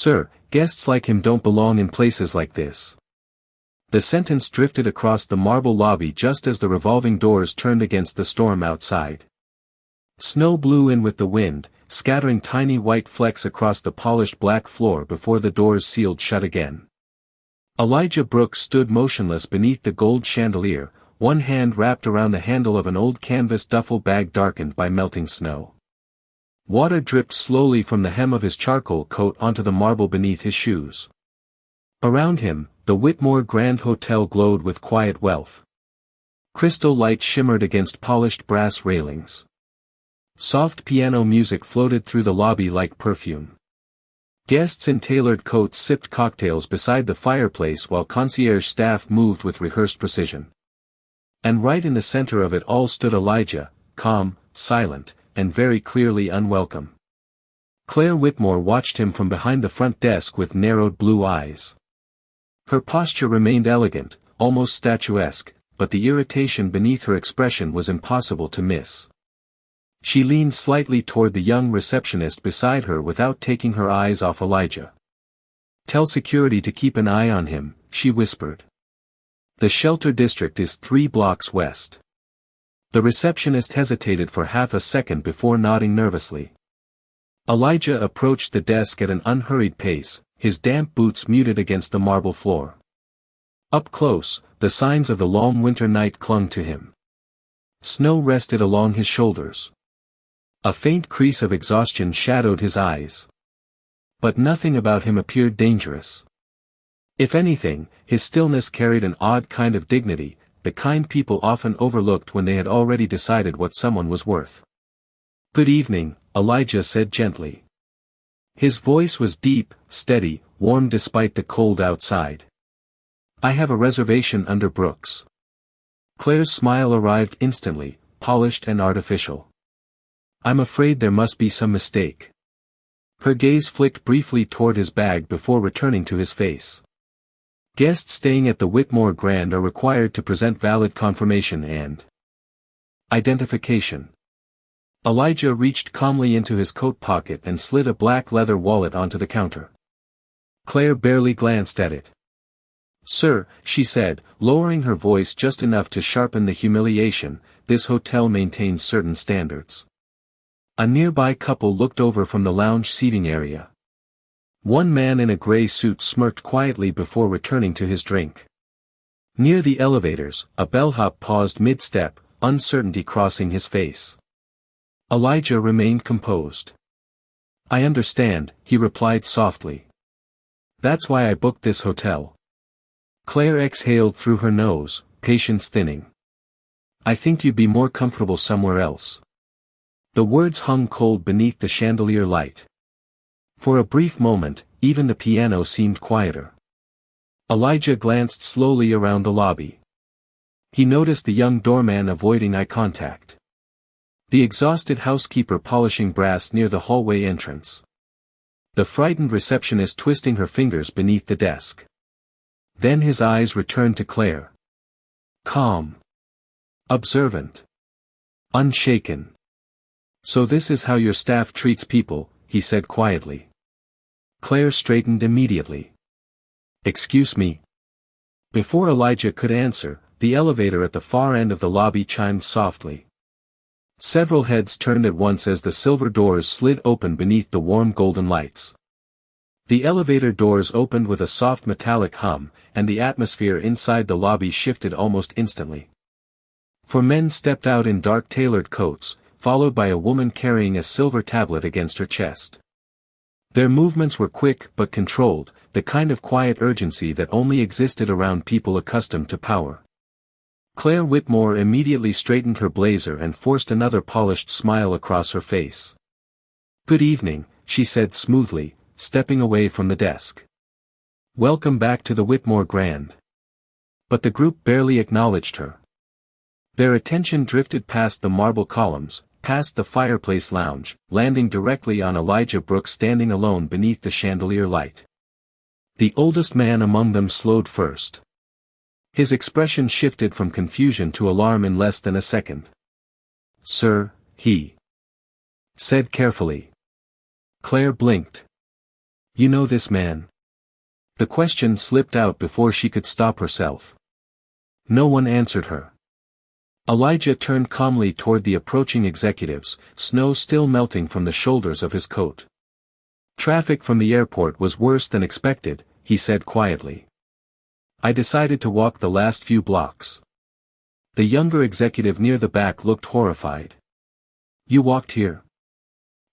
"Sir, guests like him don't belong in places like this." The sentence drifted across the marble lobby just as the revolving doors turned against the storm outside. Snow blew in with the wind, scattering tiny white flecks across the polished black floor before the doors sealed shut again. Elijah Brooks stood motionless beneath the gold chandelier, one hand wrapped around the handle of an old canvas duffel bag darkened by melting snow. Water dripped slowly from the hem of his charcoal coat onto the marble beneath his shoes. Around him, the Whitmore Grand Hotel glowed with quiet wealth. Crystal light shimmered against polished brass railings. Soft piano music floated through the lobby like perfume. Guests in tailored coats sipped cocktails beside the fireplace while concierge staff moved with rehearsed precision. And right in the center of it all stood Elijah, calm, silent, and very clearly unwelcome. Claire Whitmore watched him from behind the front desk with narrowed blue eyes. Her posture remained elegant, almost statuesque, but the irritation beneath her expression was impossible to miss. She leaned slightly toward the young receptionist beside her without taking her eyes off Elijah. "Tell security to keep an eye on him," she whispered. "The shelter district is 3 blocks west." The receptionist hesitated for half a second before nodding nervously. Elijah approached the desk at an unhurried pace, his damp boots muted against the marble floor. Up close, the signs of the long winter night clung to him. Snow rested along his shoulders. A faint crease of exhaustion shadowed his eyes. But nothing about him appeared dangerous. If anything, his stillness carried an odd kind of dignity, the kind people often overlooked when they had already decided what someone was worth. "Good evening," Elijah said gently. His voice was deep, steady, warm despite the cold outside. "I have a reservation under Brooks." Claire's smile arrived instantly, polished and artificial. "I'm afraid there must be some mistake." Her gaze flicked briefly toward his bag before returning to his face. "Guests staying at the Whitmore Grand are required to present valid confirmation and identification." Elijah reached calmly into his coat pocket and slid a black leather wallet onto the counter. Claire barely glanced at it. "Sir," she said, lowering her voice just enough to sharpen the humiliation, "this hotel maintains certain standards." A nearby couple looked over from the lounge seating area. One man in a gray suit smirked quietly before returning to his drink. Near the elevators, a bellhop paused mid-step, uncertainty crossing his face. Elijah remained composed. "I understand," he replied softly. "That's why I booked this hotel." Claire exhaled through her nose, patience thinning. "I think you'd be more comfortable somewhere else." The words hung cold beneath the chandelier light. For a brief moment, even the piano seemed quieter. Elijah glanced slowly around the lobby. He noticed the young doorman avoiding eye contact. The exhausted housekeeper polishing brass near the hallway entrance. The frightened receptionist twisting her fingers beneath the desk. Then his eyes returned to Claire. Calm. Observant. Unshaken. "So this is how your staff treats people," he said quietly. Claire straightened immediately. "Excuse me?" Before Elijah could answer, the elevator at the far end of the lobby chimed softly. Several heads turned at once as the silver doors slid open beneath the warm golden lights. The elevator doors opened with a soft metallic hum, and the atmosphere inside the lobby shifted almost instantly. 4 men stepped out in dark tailored coats, followed by a woman carrying a silver tablet against her chest. Their movements were quick but controlled, the kind of quiet urgency that only existed around people accustomed to power. Claire Whitmore immediately straightened her blazer and forced another polished smile across her face. "Good evening," she said smoothly, stepping away from the desk. "Welcome back to the Whitmore Grand." But the group barely acknowledged her. Their attention drifted past the marble columns, past the fireplace lounge, landing directly on Elijah Brooks standing alone beneath the chandelier light. The oldest man among them slowed first. His expression shifted from confusion to alarm in less than a second. "Sir," he said carefully. Claire blinked. You know this man? The question slipped out before she could stop herself. No one answered her. Elijah turned calmly toward the approaching executives, snow still melting from the shoulders of his coat. Traffic from the airport was worse than expected, he said quietly. I decided to walk the last few blocks. The younger executive near the back looked horrified. You walked here?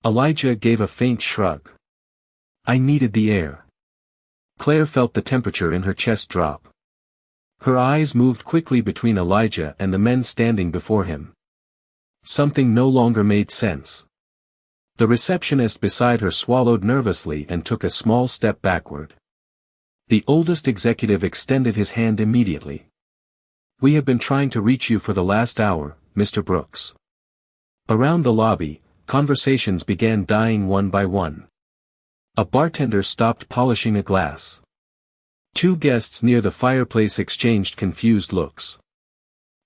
Elijah gave a faint shrug. I needed the air. Claire felt the temperature in her chest drop. Her eyes moved quickly between Elijah and the men standing before him. Something no longer made sense. The receptionist beside her swallowed nervously and took a small step backward. The oldest executive extended his hand immediately. We have been trying to reach you for the last hour, Mr. Brooks. Around the lobby, conversations began dying one by one. A bartender stopped polishing a glass. Two guests near the fireplace exchanged confused looks.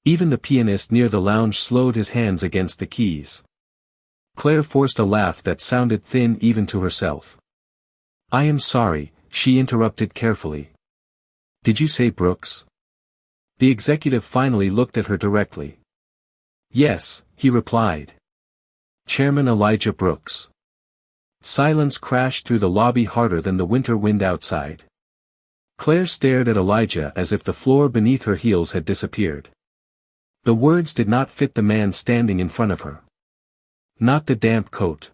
Even the pianist near the lounge slowed his hands against the keys. Claire forced a laugh that sounded thin even to herself. I am sorry, she interrupted carefully. Did you say Brooks? The executive finally looked at her directly. Yes, he replied. Chairman Elijah Brooks. Silence crashed through the lobby harder than the winter wind outside. Claire stared at Elijah as if the floor beneath her heels had disappeared. The words did not fit the man standing in front of her. Not the damp coat.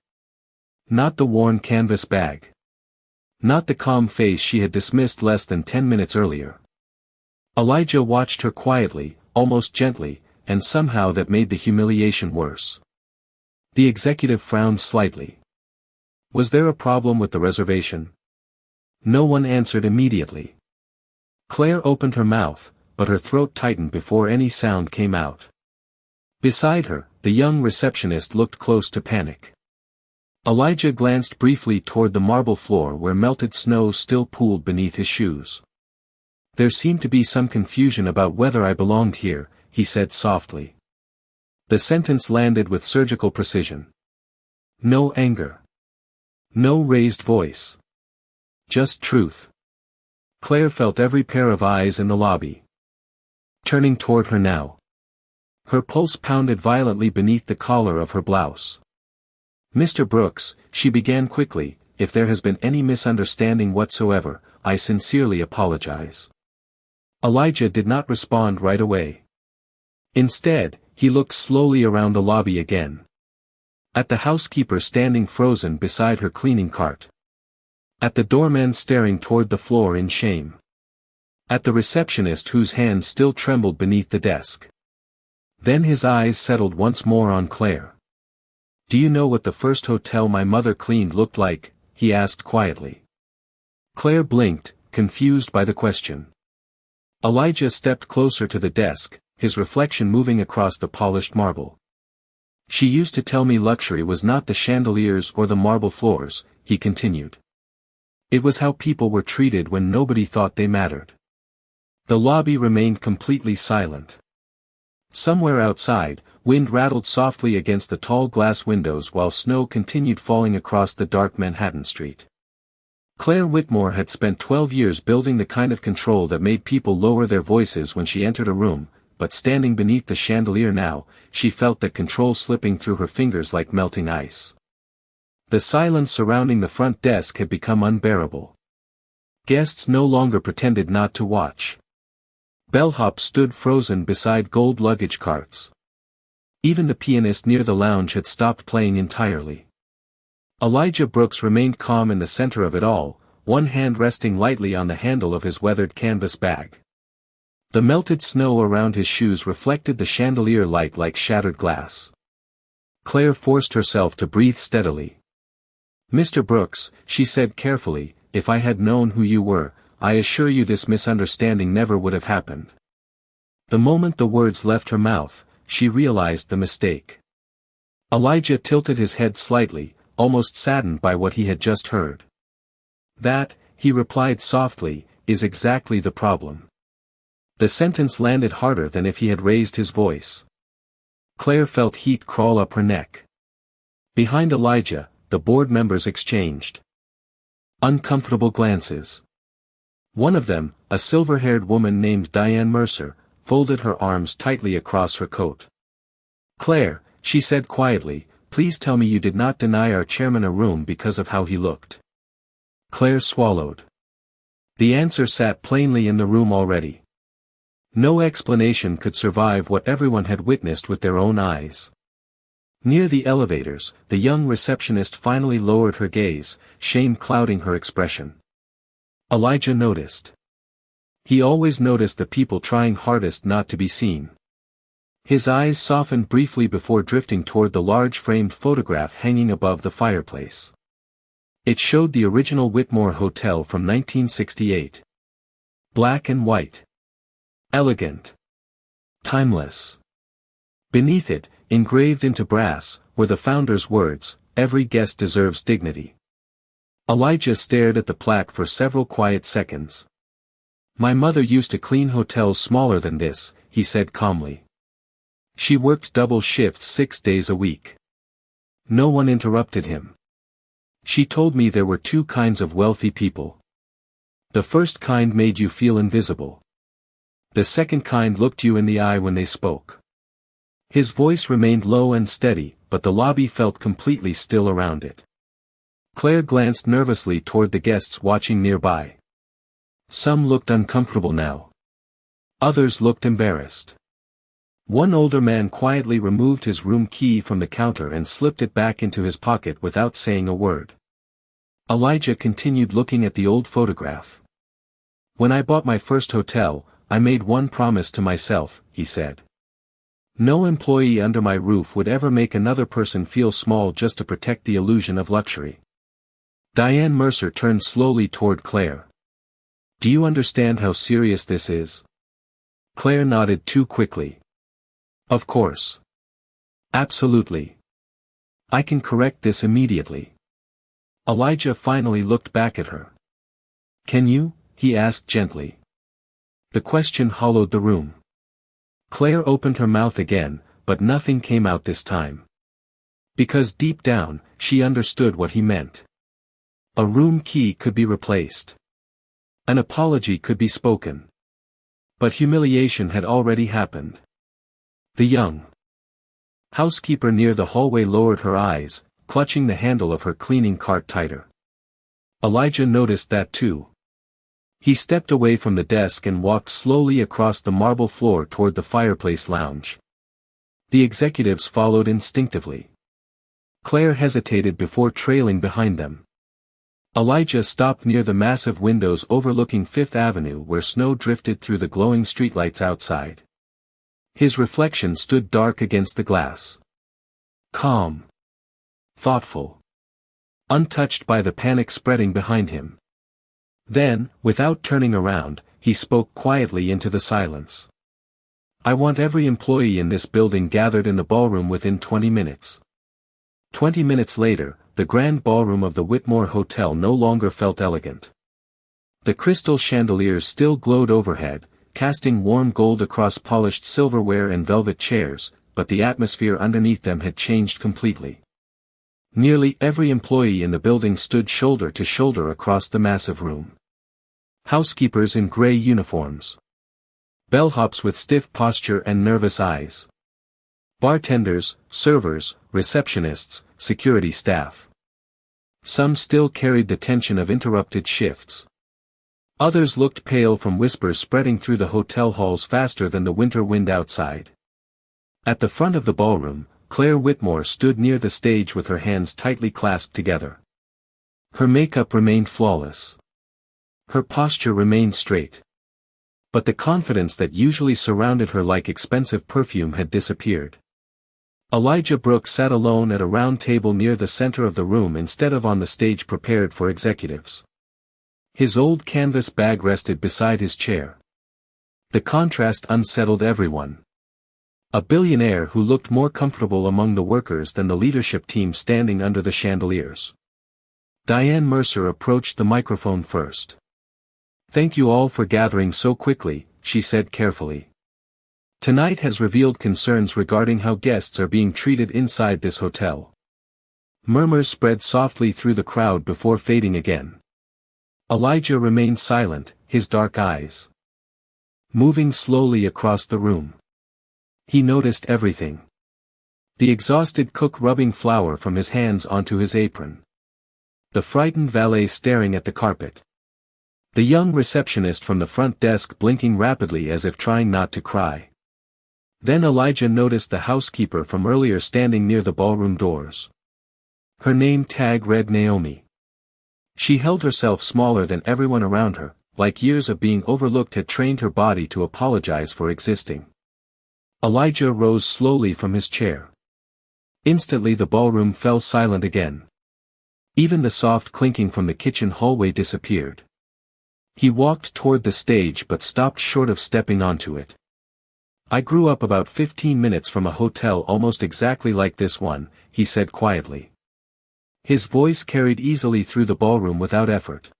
Not the worn canvas bag. Not the calm face she had dismissed less than 10 minutes earlier. Elijah watched her quietly, almost gently, and somehow that made the humiliation worse. The executive frowned slightly. Was there a problem with the reservation? No one answered immediately. Claire opened her mouth, but her throat tightened before any sound came out. Beside her, the young receptionist looked close to panic. Elijah glanced briefly toward the marble floor where melted snow still pooled beneath his shoes. There seemed to be some confusion about whether I belonged here, he said softly. The sentence landed with surgical precision. No anger. No raised voice. Just truth. Claire felt every pair of eyes in the lobby. Turning toward her now. Her pulse pounded violently beneath the collar of her blouse. Mr. Brooks, she began quickly, if there has been any misunderstanding whatsoever, I sincerely apologize. Elijah did not respond right away. Instead, he looked slowly around the lobby again. At the housekeeper standing frozen beside her cleaning cart. At the doorman staring toward the floor in shame. At the receptionist whose hands still trembled beneath the desk. Then his eyes settled once more on Claire. Do you know what the first hotel my mother cleaned looked like? He asked quietly. Claire blinked, confused by the question. Elijah stepped closer to the desk, his reflection moving across the polished marble. She used to tell me luxury was not the chandeliers or the marble floors, he continued. It was how people were treated when nobody thought they mattered. The lobby remained completely silent. Somewhere outside, wind rattled softly against the tall glass windows while snow continued falling across the dark Manhattan street. Claire Whitmore had spent 12 years building the kind of control that made people lower their voices when she entered a room, but standing beneath the chandelier now, she felt that control slipping through her fingers like melting ice. The silence surrounding the front desk had become unbearable. Guests no longer pretended not to watch. Bellhop stood frozen beside gold luggage carts. Even the pianist near the lounge had stopped playing entirely. Elijah Brooks remained calm in the center of it all, one hand resting lightly on the handle of his weathered canvas bag. The melted snow around his shoes reflected the chandelier light like shattered glass. Claire forced herself to breathe steadily. Mr. Brooks, she said carefully, if I had known who you were, I assure you this misunderstanding never would have happened. The moment the words left her mouth, she realized the mistake. Elijah tilted his head slightly, almost saddened by what he had just heard. That, he replied softly, is exactly the problem. The sentence landed harder than if he had raised his voice. Claire felt heat crawl up her neck. Behind Elijah, the board members exchanged Uncomfortable glances. One of them, a silver-haired woman named Diane Mercer, folded her arms tightly across her coat. "Claire," she said quietly, "please tell me you did not deny our chairman a room because of how he looked." Claire swallowed. The answer sat plainly in the room already. No explanation could survive what everyone had witnessed with their own eyes. Near the elevators, the young receptionist finally lowered her gaze, shame clouding her expression. Elijah noticed. He always noticed the people trying hardest not to be seen. His eyes softened briefly before drifting toward the large framed photograph hanging above the fireplace. It showed the original Whitmore Hotel from 1968. Black and white. Elegant. Timeless. Beneath it, engraved into brass, were the founder's words, "Every guest deserves dignity." Elijah stared at the plaque for several quiet seconds. "My mother used to clean hotels smaller than this," he said calmly. "She worked double shifts 6 days a week." No one interrupted him. "She told me there were two kinds of wealthy people. The first kind made you feel invisible. The second kind looked you in the eye when they spoke." His voice remained low and steady, but the lobby felt completely still around it. Claire glanced nervously toward the guests watching nearby. Some looked uncomfortable now. Others looked embarrassed. One older man quietly removed his room key from the counter and slipped it back into his pocket without saying a word. Elijah continued looking at the old photograph. "When I bought my first hotel, I made one promise to myself," he said. "No employee under my roof would ever make another person feel small just to protect the illusion of luxury." Diane Mercer turned slowly toward Claire. "Do you understand how serious this is?" Claire nodded too quickly. "Of course. Absolutely. I can correct this immediately." Elijah finally looked back at her. "Can you?" he asked gently. The question hollowed the room. Claire opened her mouth again, but nothing came out this time. Because deep down, she understood what he meant. A room key could be replaced. An apology could be spoken. But humiliation had already happened. The young housekeeper near the hallway lowered her eyes, clutching the handle of her cleaning cart tighter. Elijah noticed that too. He stepped away from the desk and walked slowly across the marble floor toward the fireplace lounge. The executives followed instinctively. Claire hesitated before trailing behind them. Elijah stopped near the massive windows overlooking Fifth Avenue where snow drifted through the glowing streetlights outside. His reflection stood dark against the glass. Calm. Thoughtful. Untouched by the panic spreading behind him. Then, without turning around, he spoke quietly into the silence. "I want every employee in this building gathered in the ballroom within 20 minutes. 20 minutes later, the grand ballroom of the Whitmore Hotel no longer felt elegant. The crystal chandeliers still glowed overhead, casting warm gold across polished silverware and velvet chairs, but the atmosphere underneath them had changed completely. Nearly every employee in the building stood shoulder to shoulder across the massive room. Housekeepers in gray uniforms. Bellhops with stiff posture and nervous eyes. Bartenders, servers, receptionists, security staff. Some still carried the tension of interrupted shifts. Others looked pale from whispers spreading through the hotel halls faster than the winter wind outside. At the front of the ballroom, Claire Whitmore stood near the stage with her hands tightly clasped together. Her makeup remained flawless. Her posture remained straight. But the confidence that usually surrounded her like expensive perfume had disappeared. Elijah Brooks sat alone at a round table near the center of the room instead of on the stage prepared for executives. His old canvas bag rested beside his chair. The contrast unsettled everyone. A billionaire who looked more comfortable among the workers than the leadership team standing under the chandeliers. Diane Mercer approached the microphone first. "Thank you all for gathering so quickly," she said carefully. "Tonight has revealed concerns regarding how guests are being treated inside this hotel." Murmurs spread softly through the crowd before fading again. Elijah remained silent, his dark eyes moving slowly across the room. He noticed everything. The exhausted cook rubbing flour from his hands onto his apron. The frightened valet staring at the carpet. The young receptionist from the front desk blinking rapidly as if trying not to cry. Then Elijah noticed the housekeeper from earlier standing near the ballroom doors. Her name tag read Naomi. She held herself smaller than everyone around her, like years of being overlooked had trained her body to apologize for existing. Elijah rose slowly from his chair. Instantly the ballroom fell silent again. Even the soft clinking from the kitchen hallway disappeared. He walked toward the stage but stopped short of stepping onto it. I grew up about 15 minutes from a hotel almost exactly like this one, he said quietly. His voice carried easily through the ballroom without effort.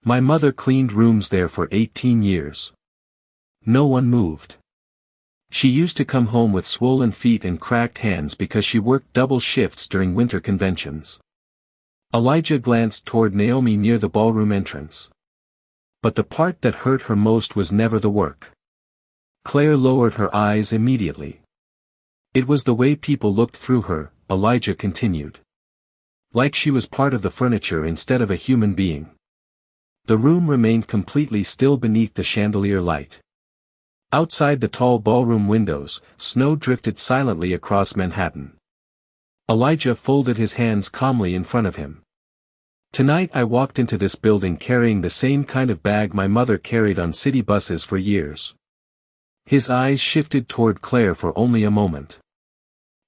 My mother cleaned rooms there for 18 years. No one moved. She used to come home with swollen feet and cracked hands because she worked double shifts during winter conventions. Elijah glanced toward Naomi near the ballroom entrance. But the part that hurt her most was never the work. Claire lowered her eyes immediately. It was the way people looked through her, Elijah continued. Like she was part of the furniture instead of a human being. The room remained completely still beneath the chandelier light. Outside the tall ballroom windows, snow drifted silently across Manhattan. Elijah folded his hands calmly in front of him. Tonight I walked into this building carrying the same kind of bag my mother carried on city buses for years. His eyes shifted toward Claire for only a moment.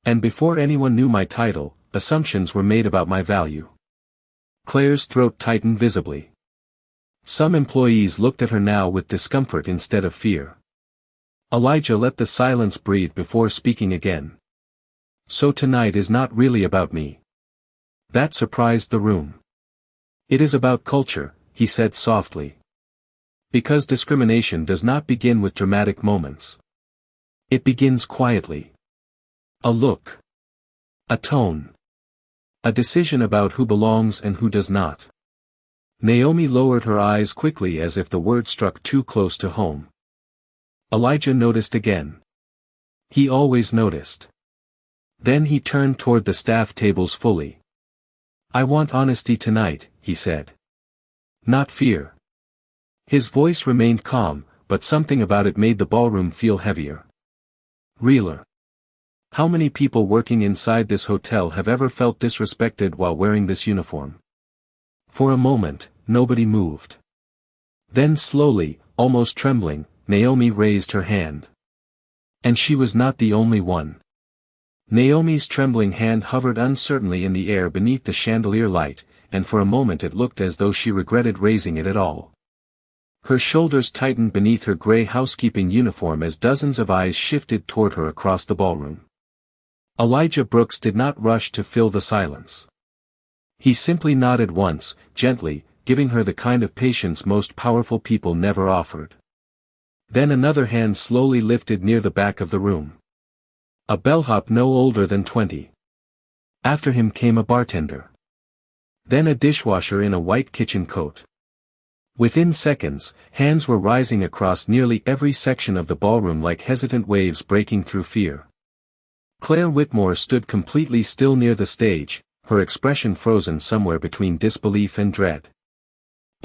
And before anyone knew my title, assumptions were made about my value. Claire's throat tightened visibly. Some employees looked at her now with discomfort instead of fear. Elijah let the silence breathe before speaking again. So tonight is not really about me. That surprised the room. It is about culture, he said softly. Because discrimination does not begin with dramatic moments. It begins quietly. A look. A tone. A decision about who belongs and who does not. Naomi lowered her eyes quickly as if the word struck too close to home. Elijah noticed again. He always noticed. Then he turned toward the staff tables fully. I want honesty tonight, he said. Not fear. His voice remained calm, but something about it made the ballroom feel heavier. Realer. How many people working inside this hotel have ever felt disrespected while wearing this uniform? For a moment, nobody moved. Then slowly, almost trembling, Naomi raised her hand. And she was not the only one. Naomi's trembling hand hovered uncertainly in the air beneath the chandelier light, and for a moment it looked as though she regretted raising it at all. Her shoulders tightened beneath her gray housekeeping uniform as dozens of eyes shifted toward her across the ballroom. Elijah Brooks did not rush to fill the silence. He simply nodded once, gently, giving her the kind of patience most powerful people never offered. Then another hand slowly lifted near the back of the room. A bellhop no older than 20. After him came a bartender. Then a dishwasher in a white kitchen coat. Within seconds, hands were rising across nearly every section of the ballroom like hesitant waves breaking through fear. Claire Whitmore stood completely still near the stage, her expression frozen somewhere between disbelief and dread.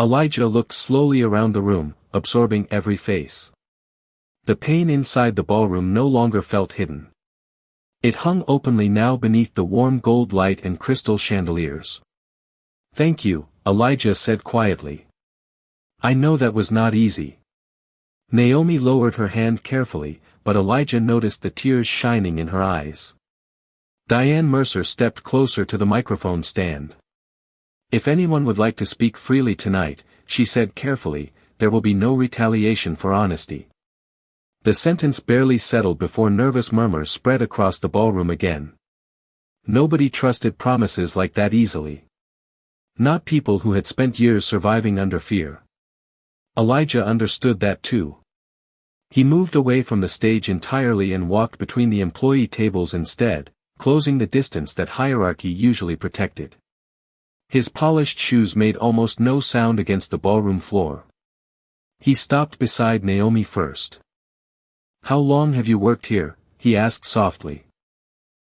Elijah looked slowly around the room, absorbing every face. The pain inside the ballroom no longer felt hidden. It hung openly now beneath the warm gold light and crystal chandeliers. Thank you, Elijah said quietly. I know that was not easy. Naomi lowered her hand carefully, but Elijah noticed the tears shining in her eyes. Diane Mercer stepped closer to the microphone stand. If anyone would like to speak freely tonight, she said carefully, there will be no retaliation for honesty. The sentence barely settled before nervous murmurs spread across the ballroom again. Nobody trusted promises like that easily. Not people who had spent years surviving under fear. Elijah understood that too. He moved away from the stage entirely and walked between the employee tables instead, closing the distance that hierarchy usually protected. His polished shoes made almost no sound against the ballroom floor. He stopped beside Naomi first. "How long have you worked here?" he asked softly.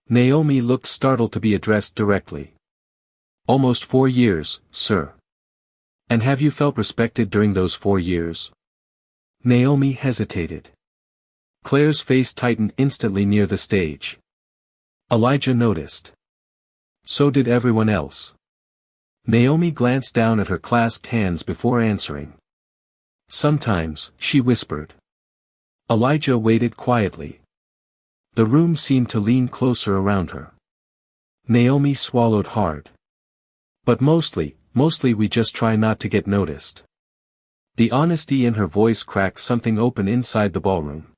Naomi looked startled to be addressed directly. "Almost 4 years, sir." "And have you felt respected during those 4 years?" Naomi hesitated. Claire's face tightened instantly near the stage. Elijah noticed. So did everyone else. Naomi glanced down at her clasped hands before answering. "Sometimes," she whispered. Elijah waited quietly. The room seemed to lean closer around her. Naomi swallowed hard. "But mostly we just try not to get noticed." The honesty in her voice cracked something open inside the ballroom.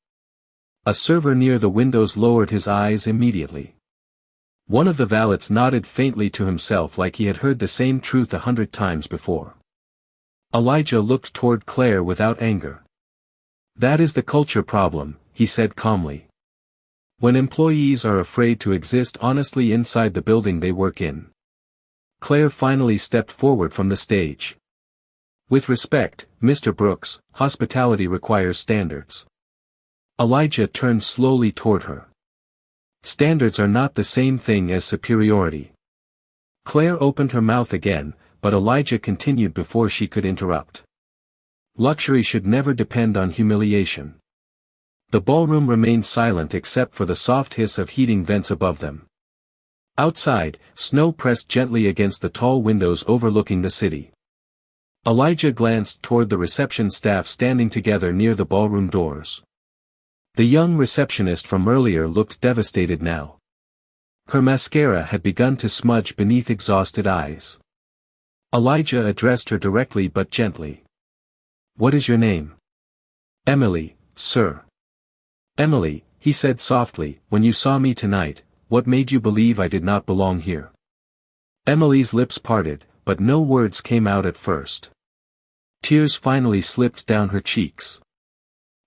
A server near the windows lowered his eyes immediately. One of the valets nodded faintly to himself like he had heard the same truth 100 times before. Elijah looked toward Claire without anger. "That is the culture problem," he said calmly. "When employees are afraid to exist honestly inside the building they work in." Claire finally stepped forward from the stage. "With respect, Mr. Brooks, hospitality requires standards." Elijah turned slowly toward her. "Standards are not the same thing as superiority." Claire opened her mouth again, but Elijah continued before she could interrupt. "Luxury should never depend on humiliation." The ballroom remained silent except for the soft hiss of heating vents above them. Outside, snow pressed gently against the tall windows overlooking the city. Elijah glanced toward the reception staff standing together near the ballroom doors. The young receptionist from earlier looked devastated now. Her mascara had begun to smudge beneath exhausted eyes. Elijah addressed her directly but gently. "What is your name?" "Emily, sir." "Emily," he said softly, "when you saw me tonight, what made you believe I did not belong here?" Emily's lips parted, but no words came out at first. Tears finally slipped down her cheeks.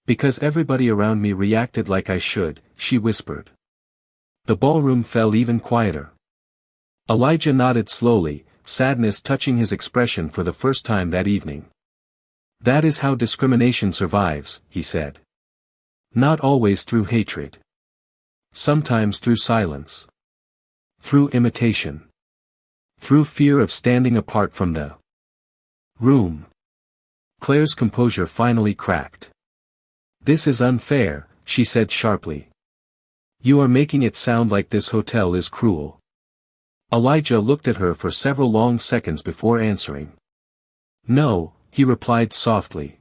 "Because everybody around me reacted like I should," she whispered. The ballroom fell even quieter. Elijah nodded slowly, sadness touching his expression for the first time that evening. "That is how discrimination survives," he said. "Not always through hatred. Sometimes through silence. Through imitation. Through fear of standing apart from the room." Claire's composure finally cracked. "This is unfair," she said sharply. "You are making it sound like this hotel is cruel." Elijah looked at her for several long seconds before answering. "No," he replied softly.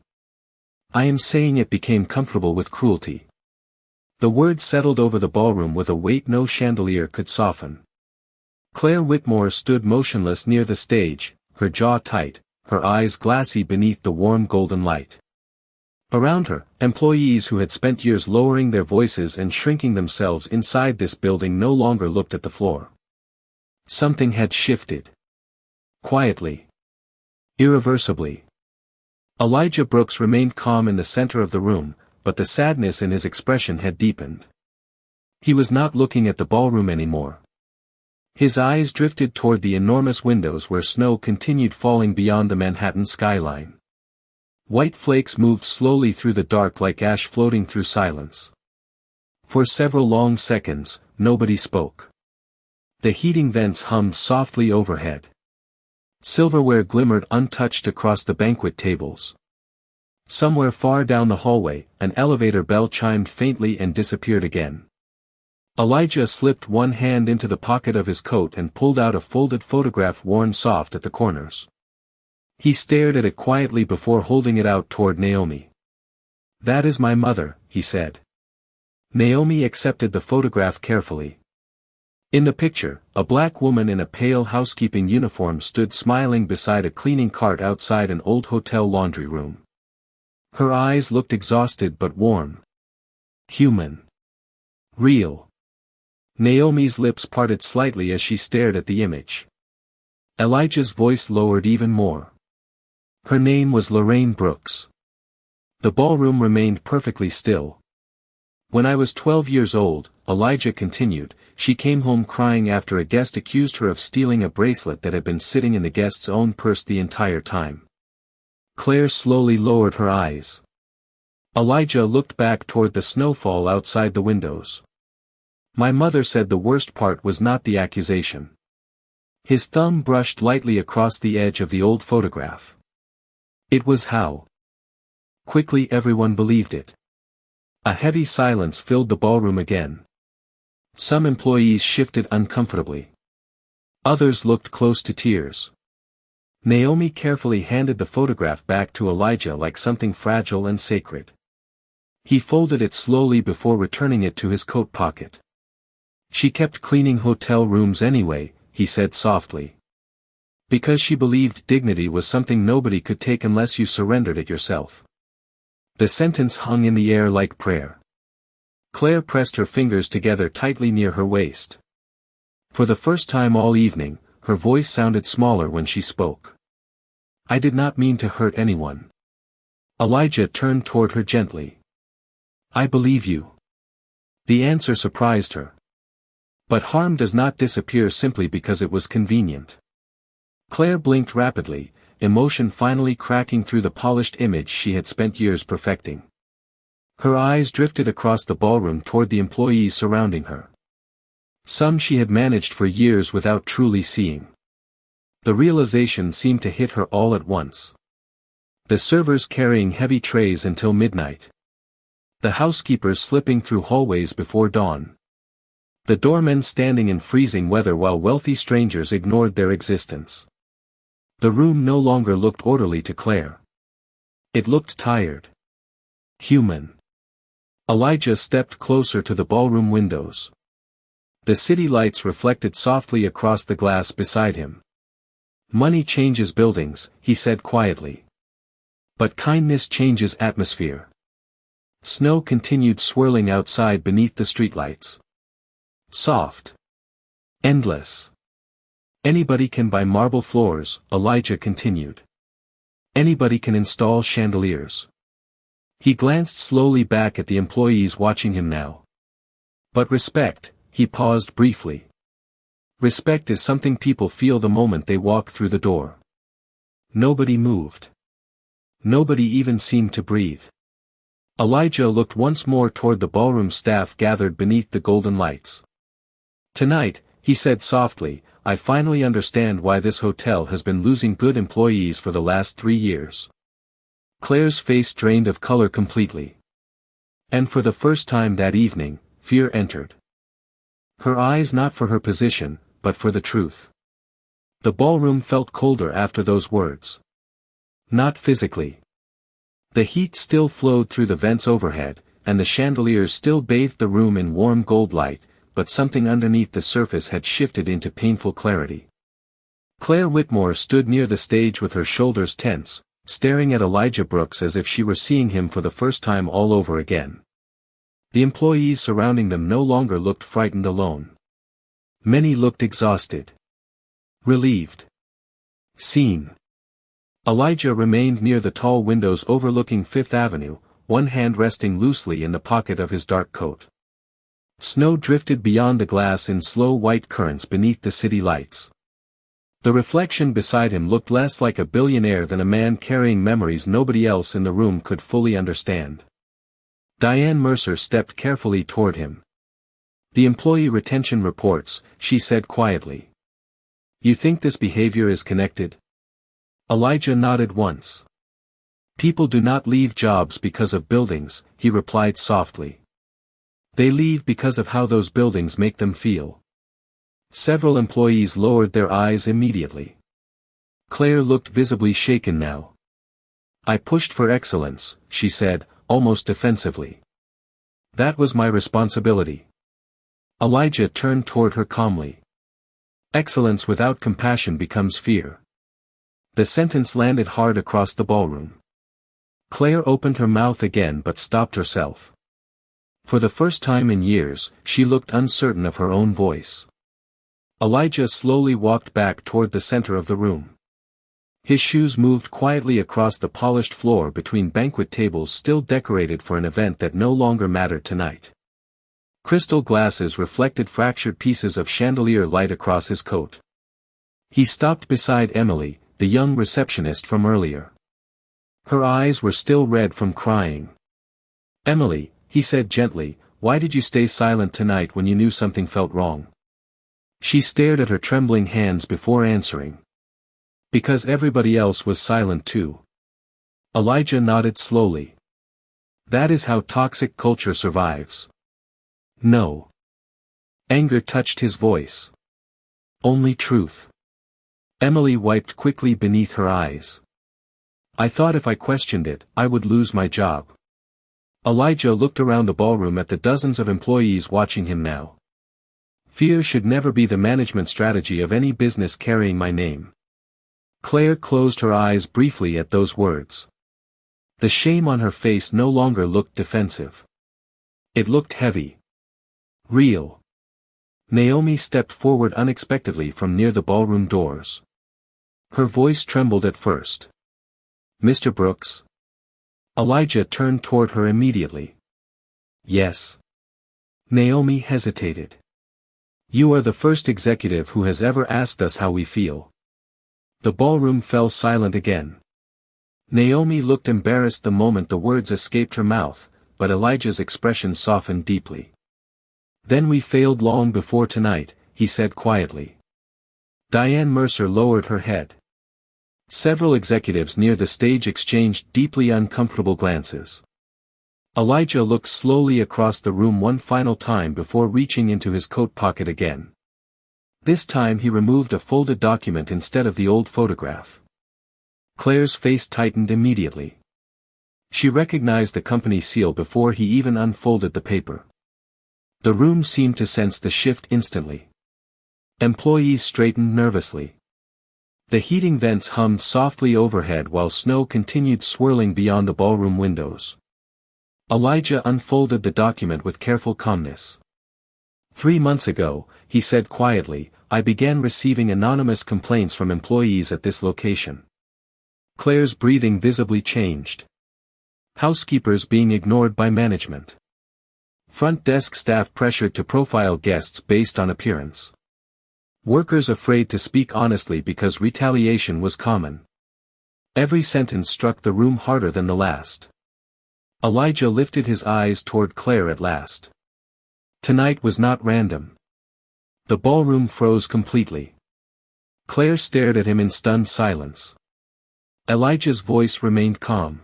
"I am saying it became comfortable with cruelty." The word settled over the ballroom with a weight no chandelier could soften. Claire Whitmore stood motionless near the stage, her jaw tight, her eyes glassy beneath the warm golden light. Around her, employees who had spent years lowering their voices and shrinking themselves inside this building no longer looked at the floor. Something had shifted. Quietly. Irreversibly. Elijah Brooks remained calm in the center of the room, but the sadness in his expression had deepened. He was not looking at the ballroom anymore. His eyes drifted toward the enormous windows where snow continued falling beyond the Manhattan skyline. White flakes moved slowly through the dark like ash floating through silence. For several long seconds, nobody spoke. The heating vents hummed softly overhead. Silverware glimmered untouched across the banquet tables. Somewhere far down the hallway, an elevator bell chimed faintly and disappeared again. Elijah slipped one hand into the pocket of his coat and pulled out a folded photograph worn soft at the corners. He stared at it quietly before holding it out toward Naomi. "That is my mother," he said. Naomi accepted the photograph carefully. In the picture, a black woman in a pale housekeeping uniform stood smiling beside a cleaning cart outside an old hotel laundry room. Her eyes looked exhausted but warm. Human. Real. Naomi's lips parted slightly as she stared at the image. Elijah's voice lowered even more. Her name was Lorraine Brooks. The ballroom remained perfectly still. When I was 12 years old, Elijah continued, she came home crying after a guest accused her of stealing a bracelet that had been sitting in the guest's own purse the entire time. Claire slowly lowered her eyes. Elijah looked back toward the snowfall outside the windows. My mother said the worst part was not the accusation. His thumb brushed lightly across the edge of the old photograph. It was how. Quickly everyone believed it. A heavy silence filled the ballroom again. Some employees shifted uncomfortably. Others looked close to tears. Naomi carefully handed the photograph back to Elijah like something fragile and sacred. He folded it slowly before returning it to his coat pocket. She kept cleaning hotel rooms anyway, he said softly. Because she believed dignity was something nobody could take unless you surrendered it yourself. The sentence hung in the air like prayer. Claire pressed her fingers together tightly near her waist. For the first time all evening, her voice sounded smaller when she spoke. I did not mean to hurt anyone. Elijah turned toward her gently. I believe you. The answer surprised her. But harm does not disappear simply because it was convenient. Claire blinked rapidly, emotion finally cracking through the polished image she had spent years perfecting. Her eyes drifted across the ballroom toward the employees surrounding her. Some she had managed for years without truly seeing. The realization seemed to hit her all at once. The servers carrying heavy trays until midnight. The housekeepers slipping through hallways before dawn. The doormen standing in freezing weather while wealthy strangers ignored their existence. The room no longer looked orderly to Claire. It looked tired. Human. Elijah stepped closer to the ballroom windows. The city lights reflected softly across the glass beside him. Money changes buildings, he said quietly. But kindness changes atmosphere. Snow continued swirling outside beneath the streetlights. Soft. Endless. Anybody can buy marble floors, Elijah continued. Anybody can install chandeliers. He glanced slowly back at the employees watching him now. But respect, he paused briefly. Respect is something people feel the moment they walk through the door. Nobody moved. Nobody even seemed to breathe. Elijah looked once more toward the ballroom staff gathered beneath the golden lights. Tonight, he said softly, I finally understand why this hotel has been losing good employees for the last 3 years. Claire's face drained of color completely. And for the first time that evening, fear entered. Her eyes not for her position, but for the truth. The ballroom felt colder after those words. Not physically. The heat still flowed through the vents overhead, and the chandeliers still bathed the room in warm gold light, but something underneath the surface had shifted into painful clarity. Claire Whitmore stood near the stage with her shoulders tense, staring at Elijah Brooks as if she were seeing him for the first time all over again. The employees surrounding them no longer looked frightened alone. Many looked exhausted. Relieved. Seen. Elijah remained near the tall windows overlooking Fifth Avenue, one hand resting loosely in the pocket of his dark coat. Snow drifted beyond the glass in slow white currents beneath the city lights. The reflection beside him looked less like a billionaire than a man carrying memories nobody else in the room could fully understand. Diane Mercer stepped carefully toward him. The employee retention reports, she said quietly. You think this behavior is connected? Elijah nodded once. People do not leave jobs because of buildings, he replied softly. They leave because of how those buildings make them feel. Several employees lowered their eyes immediately. Claire looked visibly shaken now. I pushed for excellence, she said, almost defensively. That was my responsibility. Elijah turned toward her calmly. Excellence without compassion becomes fear. The sentence landed hard across the ballroom. Claire opened her mouth again but stopped herself. For the first time in years, she looked uncertain of her own voice. Elijah slowly walked back toward the center of the room. His shoes moved quietly across the polished floor between banquet tables still decorated for an event that no longer mattered tonight. Crystal glasses reflected fractured pieces of chandelier light across his coat. He stopped beside Emily, the young receptionist from earlier. Her eyes were still red from crying. "Emily," he said gently, "why did you stay silent tonight when you knew something felt wrong?" She stared at her trembling hands before answering. "Because everybody else was silent too." Elijah nodded slowly. "That is how toxic culture survives." "No." Anger touched his voice. "Only truth." Emily wiped quickly beneath her eyes. "I thought if I questioned it, I would lose my job." Elijah looked around the ballroom at the dozens of employees watching him now. "Fear should never be the management strategy of any business carrying my name." Claire closed her eyes briefly at those words. The shame on her face no longer looked defensive. It looked heavy. Real. Naomi stepped forward unexpectedly from near the ballroom doors. Her voice trembled at first. "Mr. Brooks?" Elijah turned toward her immediately. "Yes." Naomi hesitated. "You are the first executive who has ever asked us how we feel." The ballroom fell silent again. Naomi looked embarrassed the moment the words escaped her mouth, but Elijah's expression softened deeply. "Then we failed long before tonight," he said quietly. Diane Mercer lowered her head. Several executives near the stage exchanged deeply uncomfortable glances. Elijah looked slowly across the room one final time before reaching into his coat pocket again. This time he removed a folded document instead of the old photograph. Claire's face tightened immediately. She recognized the company seal before he even unfolded the paper. The room seemed to sense the shift instantly. Employees straightened nervously. The heating vents hummed softly overhead while snow continued swirling beyond the ballroom windows. Elijah unfolded the document with careful calmness. 3 months ago, he said quietly, I began receiving anonymous complaints from employees at this location. Claire's breathing visibly changed. Housekeepers being ignored by management. Front desk staff pressured to profile guests based on appearance. Workers afraid to speak honestly because retaliation was common. Every sentence struck the room harder than the last. Elijah lifted his eyes toward Claire at last. Tonight was not random. The ballroom froze completely. Claire stared at him in stunned silence. Elijah's voice remained calm.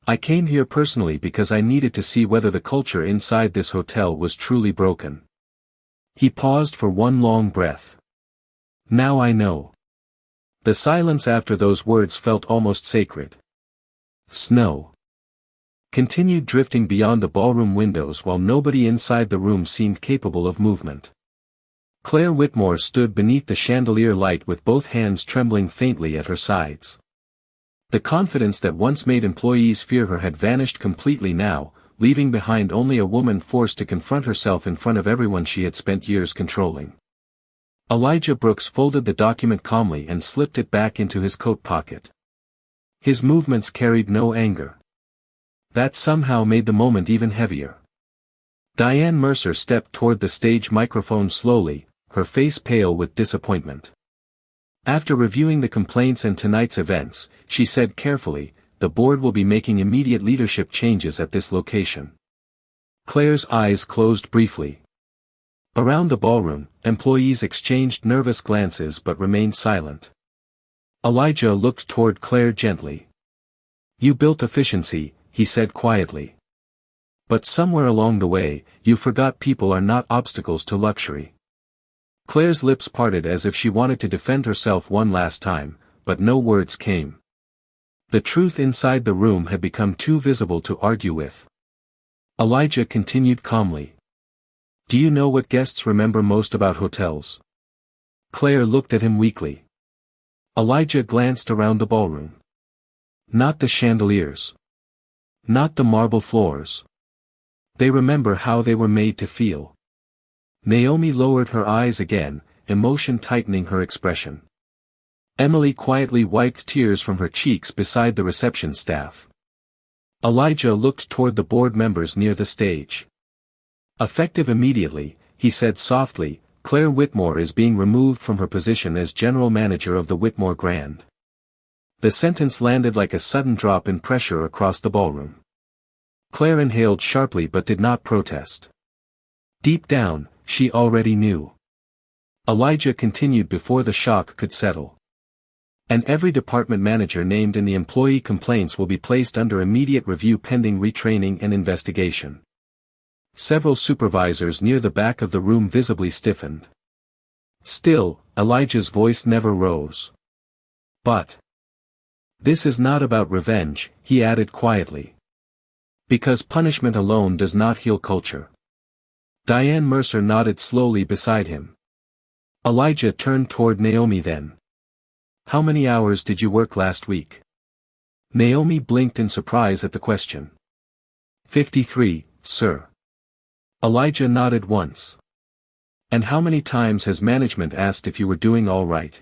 I came here personally because I needed to see whether the culture inside this hotel was truly broken. He paused for one long breath. Now I know. The silence after those words felt almost sacred. Snow continued drifting beyond the ballroom windows while nobody inside the room seemed capable of movement. Claire Whitmore stood beneath the chandelier light with both hands trembling faintly at her sides. The confidence that once made employees fear her had vanished completely now, leaving behind only a woman forced to confront herself in front of everyone she had spent years controlling. Elijah Brooks folded the document calmly and slipped it back into his coat pocket. His movements carried no anger. That somehow made the moment even heavier. Diane Mercer stepped toward the stage microphone slowly, her face pale with disappointment. After reviewing the complaints and tonight's events, she said carefully, the board will be making immediate leadership changes at this location. Claire's eyes closed briefly. Around the ballroom, employees exchanged nervous glances but remained silent. Elijah looked toward Claire gently. You built efficiency, he said quietly. But somewhere along the way, you forgot people are not obstacles to luxury. Claire's lips parted as if she wanted to defend herself one last time, but no words came. The truth inside the room had become too visible to argue with. Elijah continued calmly. Do you know what guests remember most about hotels? Claire looked at him weakly. Elijah glanced around the ballroom. Not the chandeliers. Not the marble floors. They remember how they were made to feel. Naomi lowered her eyes again, emotion tightening her expression. Emily quietly wiped tears from her cheeks beside the reception staff. Elijah looked toward the board members near the stage. Effective immediately, he said softly, Claire Whitmore is being removed from her position as general manager of the Whitmore Grand. The sentence landed like a sudden drop in pressure across the ballroom. Claire inhaled sharply but did not protest. Deep down, she already knew. Elijah continued before the shock could settle. And every department manager named in the employee complaints will be placed under immediate review pending retraining and investigation. Several supervisors near the back of the room visibly stiffened. Still, Elijah's voice never rose. But this is not about revenge, he added quietly. Because punishment alone does not heal culture. Diane Mercer nodded slowly beside him. Elijah turned toward Naomi then. How many hours did you work last week? Naomi blinked in surprise at the question. 53, sir. Elijah nodded once. And how many times has management asked if you were doing all right?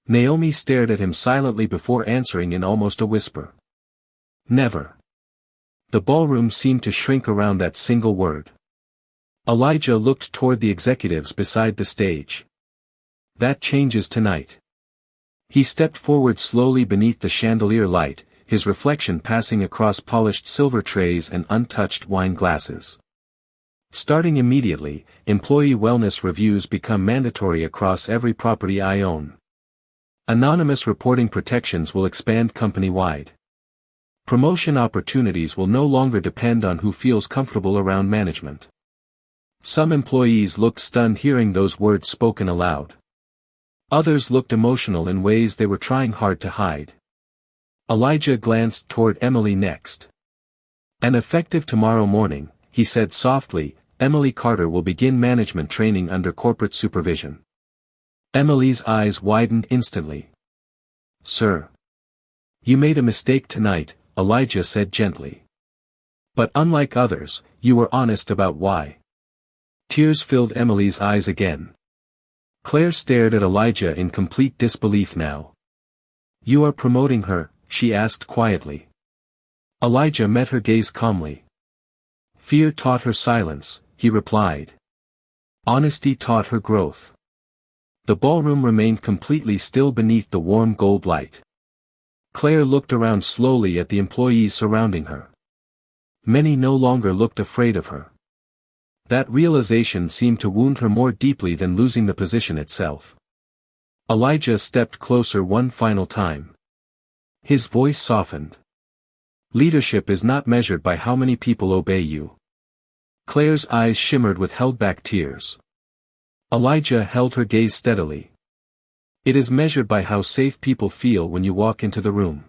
Naomi stared at him silently before answering in almost a whisper. Never. The ballroom seemed to shrink around that single word. Elijah looked toward the executives beside the stage. That changes tonight. He stepped forward slowly beneath the chandelier light, his reflection passing across polished silver trays and untouched wine glasses. Starting immediately, employee wellness reviews become mandatory across every property I own. Anonymous reporting protections will expand company-wide. Promotion opportunities will no longer depend on who feels comfortable around management. Some employees looked stunned hearing those words spoken aloud. Others looked emotional in ways they were trying hard to hide. Elijah glanced toward Emily next. And effective tomorrow morning, he said softly, Emily Carter will begin management training under corporate supervision. Emily's eyes widened instantly. Sir. You made a mistake tonight, Elijah said gently. But unlike others, you were honest about why. Tears filled Emily's eyes again. Claire stared at Elijah in complete disbelief now. You are promoting her, she asked quietly. Elijah met her gaze calmly. Fear taught her silence, he replied. Honesty taught her growth. The ballroom remained completely still beneath the warm gold light. Claire looked around slowly at the employees surrounding her. Many no longer looked afraid of her. That realization seemed to wound her more deeply than losing the position itself. Elijah stepped closer one final time. His voice softened. Leadership is not measured by how many people obey you. Claire's eyes shimmered with held-back tears. Elijah held her gaze steadily. It is measured by how safe people feel when you walk into the room.